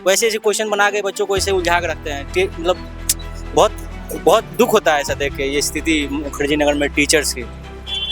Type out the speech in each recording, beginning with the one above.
वैसे ऐसे क्वेश्चन बना के बच्चों को ऐसे उलझा के रखते हैं कि मतलब बहुत बहुत दुख होता है ऐसा देख के, ये स्थिति मुखर्जी नगर में टीचर्स की।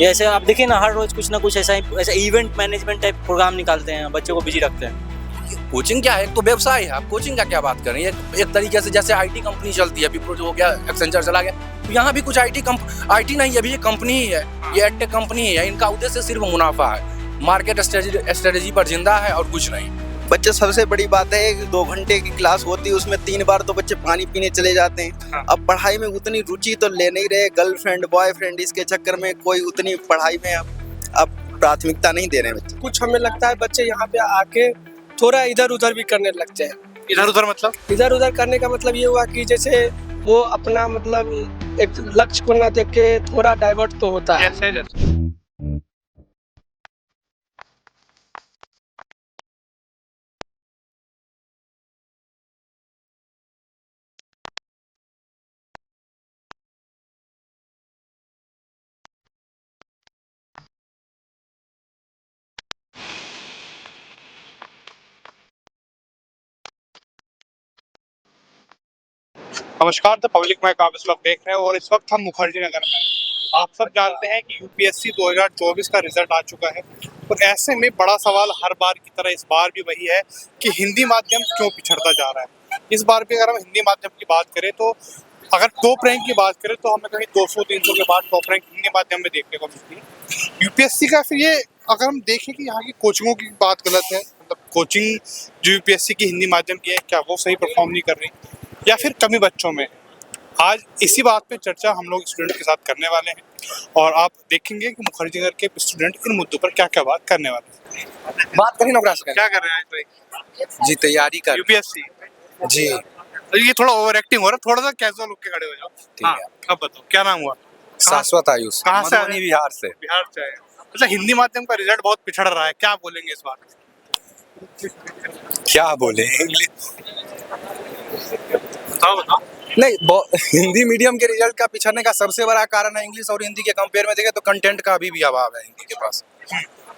ये ऐसे आप देखिए ना, हर रोज कुछ ना कुछ ऐसा इवेंट मैनेजमेंट टाइप प्रोग्राम निकालते हैं, बच्चों को बिजी रखते हैं। कोचिंग क्या है, एक तो व्यवसाय है। आप कोचिंग का क्या बात कर रहे हैं? एक तरीके से जैसे आईटी कंपनी चलती है, विप्रो जो हो गया, एक्सेंचर चला गया, तो यहाँ भी कुछ आईटी नहीं है, अभी ये कंपनी ही है, ये एडटेक कंपनी है। इनका उद्देश्य सिर्फ मुनाफा है, मार्केट स्ट्रेटेजी पर जिंदा है और कुछ नहीं। बच्चे सबसे बड़ी बात है कि 2 घंटे की क्लास होती है, उसमें 3 बार तो बच्चे पानी पीने चले जाते हैं। हाँ। अब पढ़ाई में उतनी रुचि तो ले नहीं रहे, गर्लफ्रेंड बॉयफ्रेंड इसके चक्कर में कोई उतनी पढ़ाई में अब प्राथमिकता नहीं दे रहे हैं बच्चे। कुछ हमें लगता है बच्चे यहाँ पे आके थोड़ा इधर उधर भी करने लग जाए। इधर उधर मतलब इधर उधर करने का मतलब ये हुआ कि जैसे वो अपना मतलब एक लक्ष्य को ना देख के थोड़ा डाइवर्ट तो होता है। जैसे नमस्कार, द पब्लिक माइक आप इस वक्त देख रहे हैं और इस वक्त हम मुखर्जी नगर में हैं। आप सब जानते हैं कि यूपीएससी 2024 का रिजल्ट आ चुका है और ऐसे में बड़ा सवाल हर बार की तरह इस बार भी वही है कि हिंदी माध्यम क्यों पिछड़ता जा रहा है। इस बार भी अगर हम हिंदी माध्यम की बात करें तो अगर टॉप रैंक की बात करें तो हमें कहीं 200-300 के बाद टॉप रैंक हिंदी माध्यम में देखने को मिलती है। यूपीएससी का फिर ये अगर हम देखें कि यहाँ की कोचिंगों की बात गलत है, मतलब कोचिंग जो यूपीएससी की हिंदी माध्यम की है क्या वो सही परफॉर्म नहीं कर रही या फिर कमी बच्चों में। आज इसी बात पे चर्चा हम लोग स्टूडेंट के साथ करने वाले हैं और आप देखेंगे कि मुखर्जी नगर के स्टूडेंट इन मुद्दों पर क्या क्या बात करने वाले हैं। बात करें नौकरा से। क्या कर रहे हैं आज भाई? जी तैयारी कर यूपीएससी जी। तो ये थोड़ा ओवर एक्टिंग हो रहा है, थोड़ा सा कैजुअल होकर खड़े हो जाओ। ठीक हाँ, है। अब बताओ क्या नाम हुआ? शाश्वत आयुष, कहाँ से मधुबनी बिहार से। बिहार से आए। अच्छा, हिंदी माध्यम का रिजल्ट बहुत पिछड़ रहा है, क्या बोलेंगे इस बात? क्या बोले इंग्लिश बताओ। नहीं, हिंदी मीडियम के रिजल्ट का पिछड़ने का सबसे बड़ा कारण है इंग्लिश और हिंदी के कंपेयर में देखें तो कंटेंट का अभी भी अभाव है हिंदी के पास।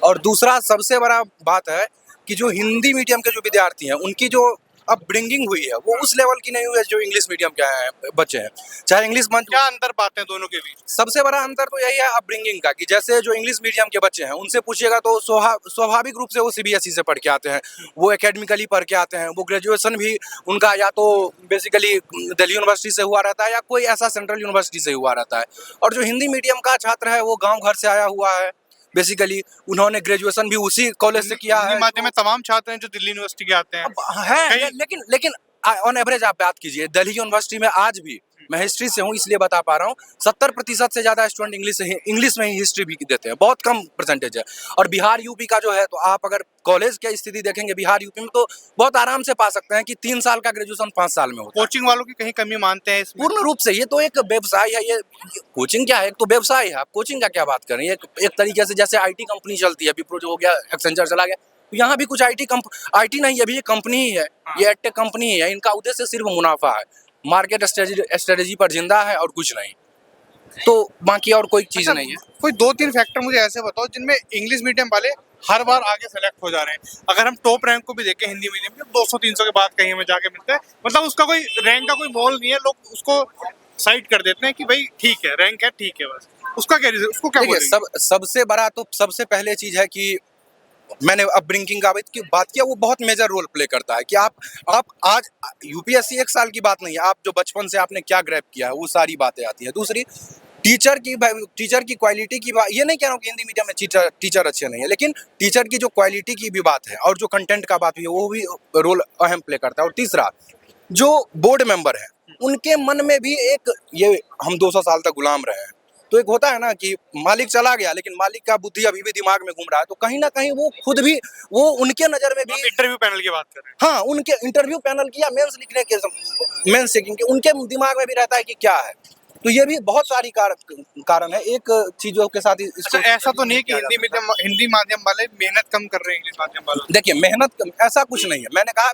और दूसरा सबसे बड़ा बात है कि जो हिंदी मीडियम के जो विद्यार्थी हैं उनकी जो अपब्रिंगिंग हुई है वो उस लेवल की नहीं हुई है जो इंग्लिश मीडियम के हैं बच्चे हैं। चाहे इंग्लिश क्या अंतर पाते हैं दोनों के बीच? सबसे बड़ा अंतर तो यही है अपब्रिंगिंग का, कि जैसे जो इंग्लिश मीडियम के बच्चे हैं उनसे पूछिएगा तो स्वाभाविक रूप से वो सीबीएसई से पढ़ के आते हैं, वो एकेडमिकली पढ़ के आते हैं, वो ग्रेजुएशन भी उनका या तो बेसिकली दिल्ली यूनिवर्सिटी से हुआ रहता है या कोई ऐसा सेंट्रल यूनिवर्सिटी से हुआ रहता है। और जो हिंदी मीडियम का छात्र है वो गाँव घर से आया हुआ है, बेसिकली उन्होंने ग्रेजुएशन भी उसी कॉलेज से किया है। हिंदी माध्यम में तमाम छात्र हैं जो दिल्ली यूनिवर्सिटी के आते हैं है, लेकिन ऑन एवरेज आप बात कीजिए, दिल्ली यूनिवर्सिटी में आज भी, मैं हिस्ट्री से हूँ इसलिए बता पा रहा हूँ, 70% से ज्यादा स्टूडेंट इंग्लिश में ही हिस्ट्री भी देते हैं, बहुत कम परसेंटेज है। और बिहार यूपी का जो है, तो आप अगर कॉलेज की स्थिति देखेंगे बिहार यूपी में तो बहुत आराम से पा सकते हैं कि 3 साल का ग्रेजुएशन 5 साल में होता है। कोचिंग वालों की कहीं कमी मानते हैं इसमें? पूर्ण रूप से ये तो एक व्यवसाय है। ये कोचिंग क्या है, एक तो व्यवसाय है। आप कोचिंग का क्या बात कर रहे हैं? एक तरीके से जैसे आईटी कंपनी चलती है, विप्रो जो हो गया, एक्सेंचर चला गया, तो यहाँ भी कुछ आईटी नहीं है, अभी ये कंपनी ही है, ये एडटेक कंपनी ही है। इनका उद्देश्य सिर्फ मुनाफा है, मार्केट स्ट्रेटेजी पर जिंदा है और कुछ नहीं, तो बाकी और कोई चीज नहीं है। कोई 2-3 फैक्टर मुझे ऐसे बताओ जिनमें इंग्लिश मीडियम वाले हर बार आगे सेलेक्ट हो जा रहे हैं। अगर हम टॉप रैंक को भी देखें हिंदी मीडियम में, 200-300 के बाद कहीं हमें जाके मिलता है, मतलब उसका कोई रैंक का कोई मोल नहीं है, लोग उसको साइड कर देते हैं कि भाई ठीक है, रैंक है, ठीक है, बस उसका क्या रीजन, उसको क्या बोलेंगे? सबसे बड़ा तो सबसे पहले चीज है कि मैंने अपब्रिंगिंग का बात किया, वो बहुत मेजर रोल प्ले करता है कि आप आज यूपीएससी 1 साल की बात नहीं है, आप जो बचपन से आपने क्या ग्रैब किया है वो सारी बातें आती है। दूसरी टीचर की क्वालिटी की बात, ये नहीं कह रहा हूँ कि हिंदी मीडियम में टीचर अच्छे नहीं है, लेकिन टीचर की जो क्वालिटी की भी बात है और जो कंटेंट का बात भी है वो भी रोल अहम प्ले करता है। और तीसरा, जो बोर्ड मेंबर है उनके मन में भी एक, ये हम 200 साल तक गुलाम रहे हैं, तो एक होता है ना कि मालिक चला गया लेकिन मालिक का बुद्धि अभी भी दिमाग में घूम रहा है, तो कहीं ना कहीं वो खुद भी, वो उनके नजर में भी, इंटरव्यू पैनल की बात कर रहे हैं। हाँ, उनके इंटरव्यू पैनल की या मेंस लिखने के मेंस चेकिंग के उनके दिमाग में भी रहता है कि क्या है। तो ये भी बहुत सारी कारण है एक चीजों के साथ। अच्छा, ऐसा तो नहीं है कि हिंदी माध्यम वाले मेहनत कम कर रहे हैं इंग्लिश माध्यम वालों? देखिए, मेहनत ऐसा कुछ नहीं है, मैंने कहा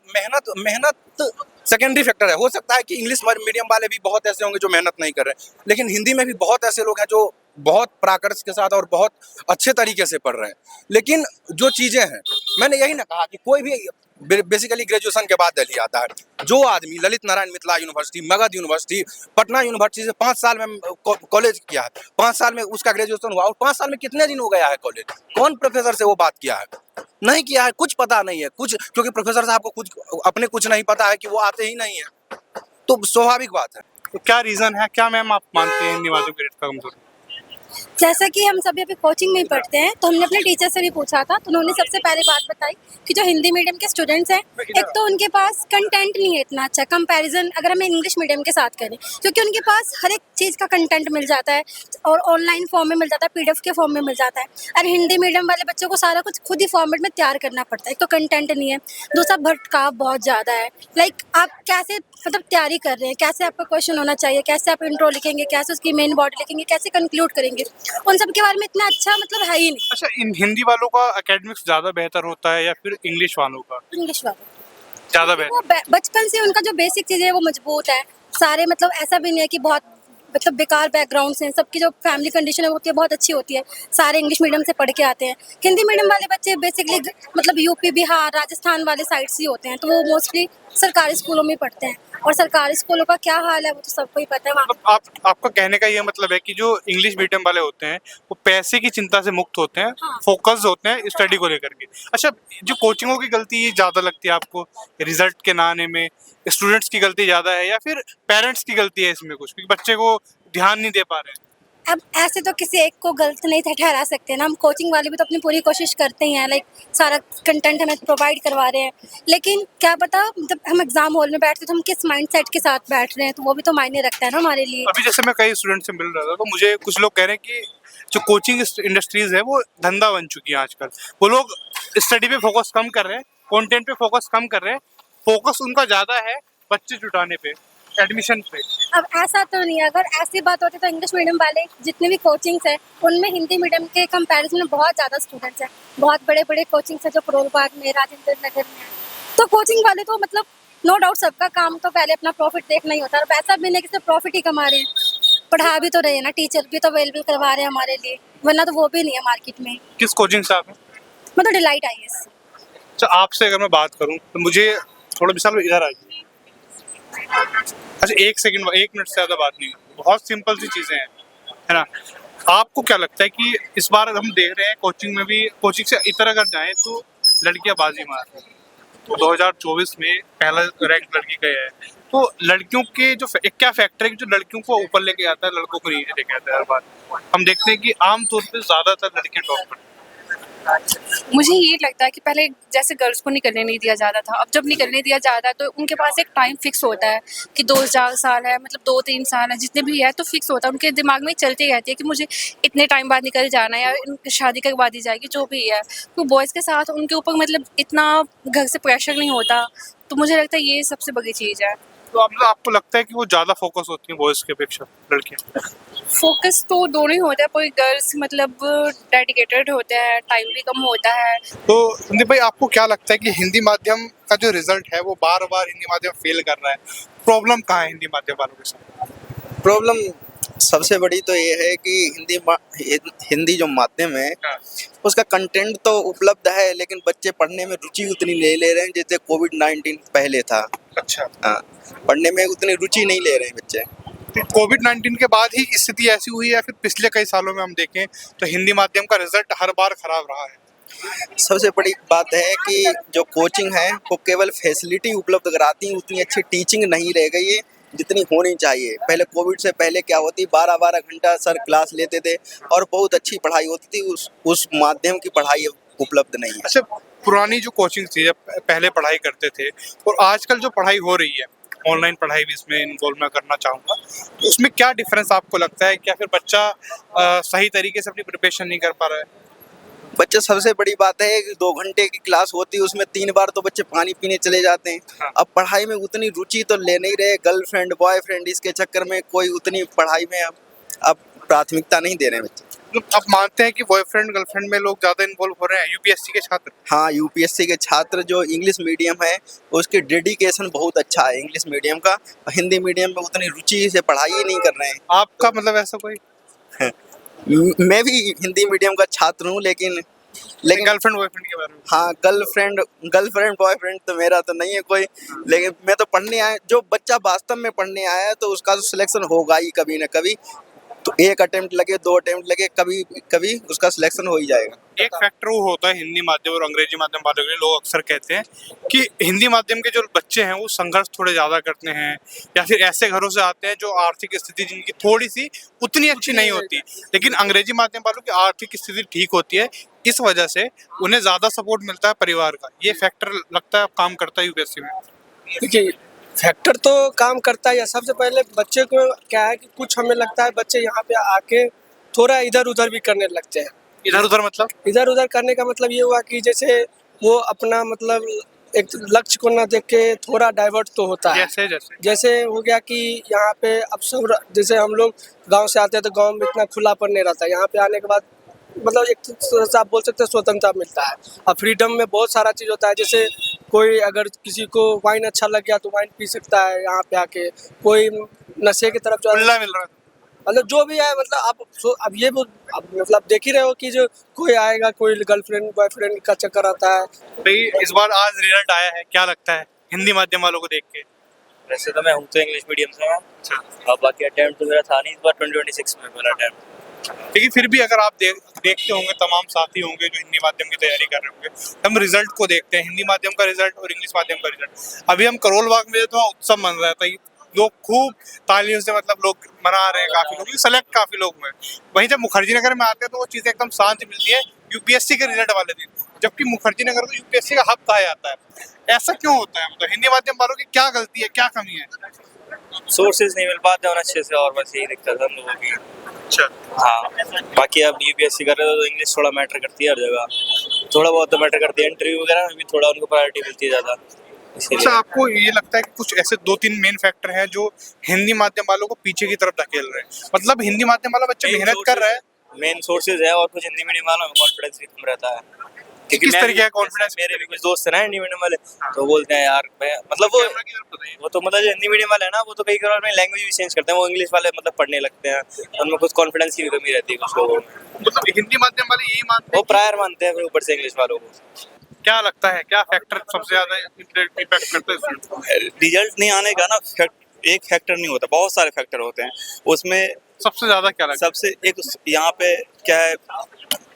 मेहनत सेकेंडरी फैक्टर है। हो सकता है कि इंग्लिश मीडियम वाले भी बहुत ऐसे होंगे जो मेहनत नहीं कर रहे हैं, लेकिन हिंदी में भी बहुत ऐसे लोग हैं जो बहुत प्राकर्ष के साथ और बहुत अच्छे तरीके से पढ़ रहे हैं। लेकिन जो चीज़ें हैं, मैंने यही ना कहा कि कोई भी बेसिकली ग्रेजुएशन के बाद दिल्ली आता है। जो आदमी Lalit Narayan Mithila university, Magadh university, Patna university से 5 साल में कॉलेज किया है, 5 साल में उसका ग्रेजुएशन हुआ और 5 साल में कितने दिन हो गया है कॉलेज, कौन प्रोफेसर से वो बात किया है? नहीं किया है, कुछ पता नहीं है, कुछ, क्योंकि प्रोफेसर साहब को कुछ अपने कुछ नहीं पता है कि वो आते ही नहीं है, तो स्वाभाविक बात है। तो क्या रीजन है, क्या मैम आप मानते हैं हिंदी माध्यम के रेट का कमजोर? जैसा कि हम सभी अभी कोचिंग में ही पढ़ते हैं, तो हमने अपने टीचर से भी पूछा था, तो उन्होंने सबसे पहले बात बताई कि जो हिंदी मीडियम के स्टूडेंट्स हैं, एक तो उनके पास कंटेंट नहीं है इतना अच्छा कंपैरिजन अगर हम इंग्लिश मीडियम के साथ करें, क्योंकि उनके पास हर एक चीज़ का कंटेंट मिल जाता है और ऑनलाइन फॉर्म में मिल जाता है, पीडीएफ के फॉर्म में मिल जाता है। और हिंदी मीडियम वाले बच्चों को सारा कुछ खुद ही फॉर्मेट में तैयार करना पड़ता है। एक तो कंटेंट नहीं है, दूसरा भटकाव बहुत ज़्यादा है। लाइक आप कैसे मतलब तैयारी कर रहे हैं, कैसे आपका क्वेश्चन होना चाहिए, कैसे आप इंट्रो लिखेंगे, कैसे उसकी मेन बॉडी लिखेंगे, कैसे कंक्लूड करेंगे, उन सब के बारे में इतना अच्छा मतलब है ही नहीं। अच्छा, इन हिंदी वालों का एकेडमिक्स ज्यादा बेहतर होता है या फिर इंग्लिश वालों का इंग्लिश वाले ज्यादा बेहतर? वो बचपन से उनका जो बेसिक चीज़ें है वो मजबूत है सारे, मतलब ऐसा भी नहीं है कि बहुत मतलब बेकार बैकग्राउंड से, सबकी जो फैमिली कंडीशन है होती है बहुत अच्छी होती है, सारे इंग्लिश मीडियम से पढ़ के आते हैं। हिंदी मीडियम वाले बच्चे बेसिकली मतलब यूपी, बिहार, राजस्थान वाले साइड से ही होते हैं, तो वो मोस्टली सरकारी स्कूलों में पढ़ते हैं, और सरकारी स्कूलों का क्या हाल है वो तो सबको ही पता है वहाँ। मतलब आपका कहने का ये मतलब है कि जो इंग्लिश मीडियम वाले होते हैं वो पैसे की चिंता से मुक्त होते हैं, हाँ। फोकस होते हैं स्टडी को लेकर के। अच्छा, जो कोचिंगों की गलती ज्यादा लगती है आपको रिजल्ट के ना आने में, स्टूडेंट्स की गलती ज्यादा है या फिर पेरेंट्स की गलती है इसमें कुछ, क्योंकि बच्चे को ध्यान नहीं दे पा रहे हैं? अब ऐसे तो किसी एक को गलत नहीं ठहरा सकते ना, हम कोचिंग वाले भी तो अपनी पूरी कोशिश करते ही हैं, लाइक सारा कंटेंट हमें प्रोवाइड करवा रहे हैं, लेकिन क्या पता जब हम एग्जाम हॉल में बैठते तो हम किस माइंडसेट के साथ बैठ रहे हैं, तो वो भी तो मायने रखता है ना हमारे लिए। अभी जैसे मैं कई स्टूडेंट से मिल रहा था तो मुझे कुछ लोग कह रहे हैं कि जो कोचिंग इंडस्ट्रीज है वो धंधा बन चुकी है आजकल। वो लोग स्टडी पे फोकस कम कर रहे हैं, कंटेंट पे फोकस कम कर रहे हैं, फोकस उनका ज्यादा है बच्चे जुटाने पे, एडमिशन पे। अब ऐसा तो नहीं है, अगर ऐसी बात होती तो इंग्लिश मीडियम वाले जितने भी कोचिंग्स हैं उनमें हिंदी मीडियम के कंपैरिजन में बहुत ज़्यादा स्टूडेंट्स हैं, बहुत बड़े बड़े कोचिंग्स हैं जो करोल बाग में, राजेंद्र नगर में है, तो कोचिंग वाले तो मतलब नो डाउट सबका काम तो पहले अपना प्रॉफिट देखना ही होता है, और पैसा भी नहीं कि सिर्फ प्रॉफिट ही कमा रहे हैं, पढ़ा भी तो रहे हैं ना, टीचर भी तो अवेलेबल करवा रहे हैं हमारे लिए, वरना तो वो भी नहीं है मार्केट में। किस कोचिंग से आप हैं? मैं तो डिलाइट IAS। अच्छा, आपसे अगर मैं बात करूं तो मुझे थोड़ा विशाल इधर आइए। अच्छा, एक मिनट से ज्यादा बात नहीं, बहुत सिंपल सी चीजें हैं, है ना? आपको क्या लगता है कि इस बार हम देख रहे हैं कोचिंग में भी, कोचिंग से इतर अगर जाएं तो लड़कियां बाजी मार रही हैं। तो 2024 में पहला रैंक लड़की का है, तो लड़कियों के जो क्या फैक्टर है कि जो लड़कियों को ऊपर लेके आता है लड़कों को नीचे लेके आता है? हर बार हम देखते हैं कि आमतौर पे ज्यादातर लड़कियां टॉप करती हैं। मुझे ये लगता है कि पहले जैसे गर्ल्स को निकलने नहीं दिया जाता था, अब जब निकलने दिया जाता है तो उनके पास एक टाइम फिक्स होता है कि 2-4 साल है, मतलब 2-3 साल है, जितने भी है तो फिक्स होता है, उनके दिमाग में चलती रहती है कि मुझे इतने टाइम बाद निकल जाना है या शादी करवा दी जाएगी, जो भी है। तो बॉयज़ के साथ उनके ऊपर मतलब इतना घर से प्रेशर नहीं होता, तो मुझे लगता है ये सबसे बड़ी चीज़ है। तो आपको लगता है कि वो ज्यादा फोकस होती है बॉयज के अपेक्षा लड़कियां? फोकस तो दोनों ही होता है, पर गर्ल्स मतलब डेडिकेटेड होते हैं, टाइम भी कम होता है। तो संदीप भाई, आपको क्या लगता है कि हिंदी माध्यम का जो रिजल्ट है वो बार बार हिंदी माध्यम फेल कर रहा है, प्रॉब्लम कहाँ है हिंदी माध्यम वालों के साथ? प्रॉब्लम सबसे बड़ी तो ये है कि हिंदी जो माध्यम है उसका कंटेंट तो उपलब्ध है, लेकिन बच्चे पढ़ने में रुचि उतनी नहीं ले रहे हैं जैसे कोविड-19 पहले था। अच्छा, हाँ, पढ़ने में उतनी रुचि नहीं ले रहे हैं बच्चे। तो कोविड-19 के बाद ही स्थिति ऐसी हुई है या फिर पिछले कई सालों में हम देखें तो हिंदी माध्यम का रिजल्ट हर बार खराब रहा है? सबसे बड़ी बात है कि जो कोचिंग है वो केवल फैसिलिटी उपलब्ध कराती है, उतनी अच्छी टीचिंग नहीं रह गई है जितनी होनी चाहिए। पहले कोविड से पहले क्या होती, 12-12 घंटा सर क्लास लेते थे और बहुत अच्छी पढ़ाई होती थी, उस माध्यम की पढ़ाई उपलब्ध नहीं है। अच्छा, पुरानी जो कोचिंग थी जब पहले पढ़ाई करते थे और आजकल जो पढ़ाई हो रही है, ऑनलाइन पढ़ाई भी इसमें इन्वॉल्व मैं करना चाहूँगा, तो उसमें क्या डिफरेंस आपको लगता है? क्या फिर बच्चा सही तरीके से अपनी प्रिपरेशन नहीं कर पा रहा है? बच्चे, सबसे बड़ी बात है कि 2 घंटे की क्लास होती है, उसमें 3 बार तो बच्चे पानी पीने चले जाते हैं। हाँ। अब पढ़ाई में उतनी रुचि तो ले नहीं रहे, गर्लफ्रेंड बॉयफ्रेंड इसके चक्कर में कोई उतनी पढ़ाई में अब प्राथमिकता नहीं दे रहे हैं बच्चे। तो आप मानते हैं कि बॉयफ्रेंड गर्लफ्रेंड में लोग ज़्यादा इन्वॉल्व हो रहे हैं, यूपीएससी के छात्र? हाँ, यूपीएससी के छात्र जो इंग्लिश मीडियम है उसकी डेडिकेशन बहुत अच्छा है इंग्लिश मीडियम का, हिंदी मीडियम में उतनी रुचि से पढ़ाई ही नहीं कर रहे हैं। आपका मतलब ऐसा कोई? मैं भी हिंदी मीडियम का छात्र हूँ, लेकिन गर्लफ्रेंड बॉयफ्रेंड के बारे में? हाँ, गर्लफ्रेंड बॉयफ्रेंड तो मेरा तो नहीं है कोई, लेकिन मैं तो पढ़ने आया, जो बच्चा वास्तव में पढ़ने आया है तो उसका तो सिलेक्शन होगा ही कभी ना कभी। तो एक अटेम्प्ट लगे, 2 अटेम्प्ट लगे, कभी कभी उसका सिलेक्शन हो ही जाएगा। एक फैक्टर वो होता है हिंदी माध्यम और अंग्रेजी माध्यम वालों के लिए, लोग अक्सर कहते हैं कि हिंदी माध्यम के जो बच्चे हैं वो संघर्ष थोड़े ज़्यादा करते हैं, या फिर ऐसे घरों से आते हैं जो आर्थिक स्थिति जिनकी थोड़ी सी उतनी अच्छी नहीं होती, लेकिन अंग्रेजी माध्यम वालों की आर्थिक स्थिति ठीक होती है, इस वजह से उन्हें ज़्यादा सपोर्ट मिलता है परिवार का। ये फैक्टर लगता है काम करता है यूपीएससी में? देखिए, फैक्टर तो काम करता है। सबसे पहले बच्चे को क्या है कि कुछ हमें लगता है बच्चे यहाँ पे आके थोड़ा इधर उधर भी करने लगते हैं। इधर उधर मतलब? इधर उधर करने का मतलब ये हुआ कि जैसे वो अपना मतलब एक लक्ष्य को ना देख के थोड़ा डाइवर्ट तो होता है। जैसे हो गया कि यहाँ पे अब सब, जैसे हम लोग गांव से आते हैं तो गांव में इतना खुलापन नहीं रहता। यहाँ पे आने के बाद मतलब एक तरह से आप बोल सकते हैं स्वतंत्रता मिलता है। अब फ्रीडम में बहुत सारा चीज़ होता है, जैसे कोई अगर किसी को वाइन अच्छा लग गया तो वाइन पी सकता है यहाँ पे आके, कोई नशे की तरफ मिल रहा है, मतलब जो भी है, मतलब आप अब ये अब मतलब देख ही रहे हो कि जो कोई आएगा, कोई गर्लफ्रेंड बॉयफ्रेंड का चक्कर आता है। भाई इस बार आज रिजल्ट आया है, क्या लगता है हिंदी माध्यम वालों को देख के? वैसे तो मैं हूँ तो इंग्लिश मीडियम से हूँ, अब बाकी अटेम्प्ट तो मेरा था नहीं इस बार, 2026 में मेरा अटेम्प्ट। लेकिन फिर भी अगर आप देखते होंगे, तमाम साथी होंगे जो हिंदी माध्यम की तैयारी कर रहे होंगे, हम रिजल्ट को देखते हैं, हिंदी माध्यम का रिजल्ट और इंग्लिश माध्यम का रिजल्ट। अभी हम करोल बाग में तो उत्सव मन रहा था, लोग खूब तालियों से मतलब लोग मना रहे हैं, काफी लोग सेलेक्ट, काफी लोग हुए। वहीं जब मुखर्जी नगर में आते हैं तो वो चीजें एकदम शांति मिलती है यूपीएससी के रिजल्ट वाले दिन, जबकि मुखर्जी नगर को यूपीएससी का हब कहा जाता है। ऐसा क्यों होता है? मतलब हिंदी माध्यम वालों की क्या गलती है, क्या कमी है? सोर्सेज नहीं मिल पाते और अच्छे से, और बस यही दिक्कत है हम लोगों की। अच्छा, हाँ, बाकी अब यूपीएससी कर रहे हो तो इंग्लिश थोड़ा मैटर करती है हर जगह, थोड़ा बहुत तो मैटर करती है, इंटरव्यू वगैरह में भी थोड़ा उनको प्रायोरिटी मिलती है ज़्यादा। अच्छा, आपको ये लगता है कि कुछ ऐसे 2-3 मेन फैक्टर हैं जो हिंदी माध्यम वालों को पीछे की तरफ धकेल रहे हैं? मतलब हिंदी माध्यम वाला बच्चा मेहनत कर रहा है, मेन सोर्सेज है, और कुछ हिंदी मीडियम वालों में कॉन्फिडेंस भी कम रहता है। किस तरीके का कॉन्फिडेंस? मेरे भी कुछ दोस्त हैं ना हिंदी मीडियम वाले, तो बोलते हैं यार मैं मतलब वो तो मतलब जो हिंदी मीडियम वाले हैं ना, वो तो कई बार में लैंग्वेज भी चेंज करते हैं, वो इंग्लिश वाले मतलब पढ़ने लगते हैं, उनमें कुछ कॉन्फिडेंस की भी कमी रहती है कुछ लोगों में। मतलब हिंदी माध्यम वाले यही मानते वो हैं, प्रायर मानते हैं फिर ऊपर से इंग्लिश वालों को। क्या लगता है क्या फैक्टर सबसे ज्यादा इम्पैक्ट करता है? रिजल्ट नहीं आने का ना एक फैक्टर नहीं होता, बहुत सारे फैक्टर होते हैं उसमें। सबसे ज्यादा क्या लगता है? सबसे एक यहाँ पे क्या है,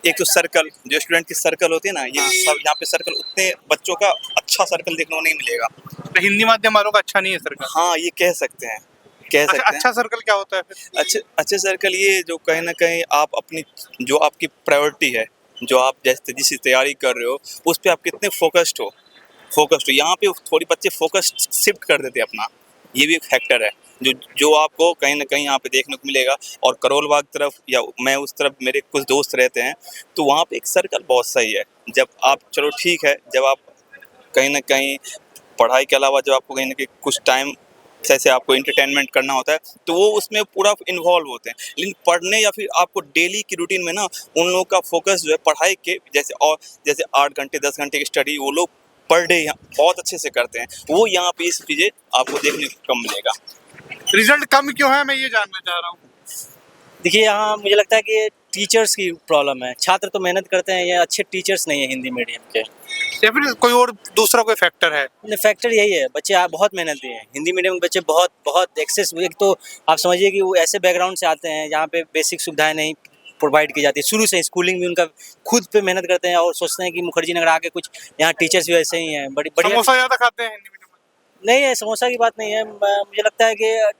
एक तो सर्कल, जो स्टूडेंट की सर्कल होती है ना, ये सब यहाँ पे सर्कल, उतने बच्चों का अच्छा सर्कल देखने को नहीं मिलेगा। तो हिंदी माध्यम वालों का अच्छा नहीं है सर्कल? हाँ, ये कह सकते हैं, कह सकते हैं। अच्छा सर्कल क्या होता है फिर? अच्छे सर्कल ये जो कहीं ना कहीं आप अपनी, जो आपकी प्रायोरिटी है, जो आप जैसे जिस तैयारी कर रहे हो उस पर आप कितने फोकस्ड हो। यहाँ पे थोड़ी बच्चे फोकस शिफ्ट कर देते हैं अपना, ये भी एक फैक्टर है जो आपको कहीं ना कहीं यहाँ पे देखने को मिलेगा। और करोल बाग तरफ या मैं उस तरफ, मेरे कुछ दोस्त रहते हैं, तो वहाँ पे एक सर्कल बहुत सही है। जब आप, चलो ठीक है, जब आप कहीं ना कहीं पढ़ाई के अलावा जब आपको कहीं ना कहीं कुछ टाइम जैसे आपको इंटरटेनमेंट करना होता है तो वो उसमें पूरा इन्वॉल्व होते हैं, लेकिन पढ़ने या फिर आपको डेली की रूटीन में ना उन लोगों का फोकस जो है पढ़ाई के जैसे 8 घंटे 10 घंटे की स्टडी वो लोग पर डे बहुत अच्छे से करते हैं, वो यहाँ पे इस चीज़ें आपको देखने को कम मिलेगा। रिजल्ट कम क्यों है, मैं ये जानना चाह रहा हूँ। देखिए, यहाँ मुझे लगता है कि टीचर्स की प्रॉब्लम है। छात्र तो मेहनत करते हैं, ये अच्छे टीचर्स नहीं है हिंदी मीडियम के, या फिर कोई और दूसरा कोई फैक्टर है? फैक्टर यही है, बच्चे बहुत मेहनती हैं हिंदी मीडियम के बच्चे, बहुत एक्सेस। एक तो आप समझिए कि वो ऐसे बैकग्राउंड से आते हैं जहाँ पे बेसिक सुविधाएं नहीं प्रोवाइड की जाती है, शुरू से स्कूलिंग भी उनका खुद पे मेहनत करते हैं और सोचते हैं कि मुखर्जी नगर आके कुछ यहाँ टीचर्स भी ऐसे ही हैं, बड़ी बढ़िया। समोसा ज़्यादा खाते हैं हिंदी मीडियम में? नहीं है, समोसा की बात नहीं है, मुझे लगता है कि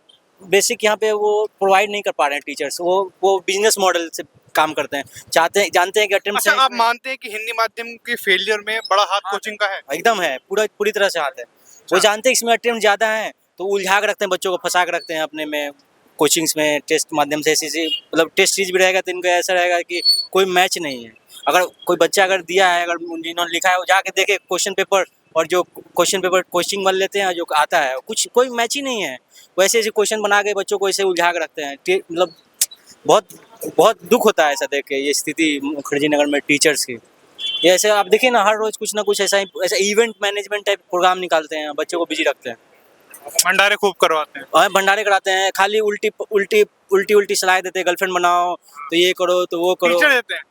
बेसिक यहाँ पे वो प्रोवाइड नहीं कर पा रहे हैं टीचर्स, वो बिजनेस मॉडल से काम करते हैं, जानते हैं कि अच्छा, आप मानते हैं कि हिंदी माध्यम के फेलियर में बड़ा हाथ कोचिंग का है? एकदम है, पूरी तरह से हाथ है। वो जानते हैं इसमें अटेम्प्ट ज़्यादा है तो उलझा के रखते हैं, बच्चों को फंसा के रखते हैं अपने में, कोचिंग्स में टेस्ट माध्यम से ऐसी मतलब टेस्ट सीरीज भी रहेगा तो इनको ऐसा रहेगा कि कोई मैच नहीं है। अगर कोई बच्चा अगर दिया है, अगर जिन्होंने लिखा है वो जाके देखे क्वेश्चन पेपर, और जो क्वेश्चन पेपर कोचिंग वाले लेते हैं जो आता है कोई मैच ही नहीं है। वैसे ऐसे क्वेश्चन बना के बच्चों को ऐसे उलझा के रखते हैं, मतलब बहुत दुख होता है ऐसा देख के, ये स्थिति मुखर्जी नगर में टीचर्स की। ये ऐसे आप देखिए ना, हर रोज़ कुछ ना कुछ ऐसा इवेंट मैनेजमेंट टाइप प्रोग्राम निकालते हैं, बच्चों को बिजी रखते हैं, भंडारे खूब करवाते हैं। और भंडारे कराते हैं, खाली उल्टी उल्टी उल्टी सलाह देते हैं, गर्लफ्रेंड बनाओ तो ये करो तो वो करो। टीचर देते हैं।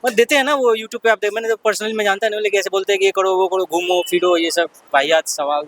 और देते हैं ना वो यूट्यूब पे, आप देख, मैंने तो पर्सनली मैं जानता नहीं हूँ, लेकिन ऐसे बोलते हैं कि ये करो वो करो, घूमो फिरो, ये सब वाहियात सवाल।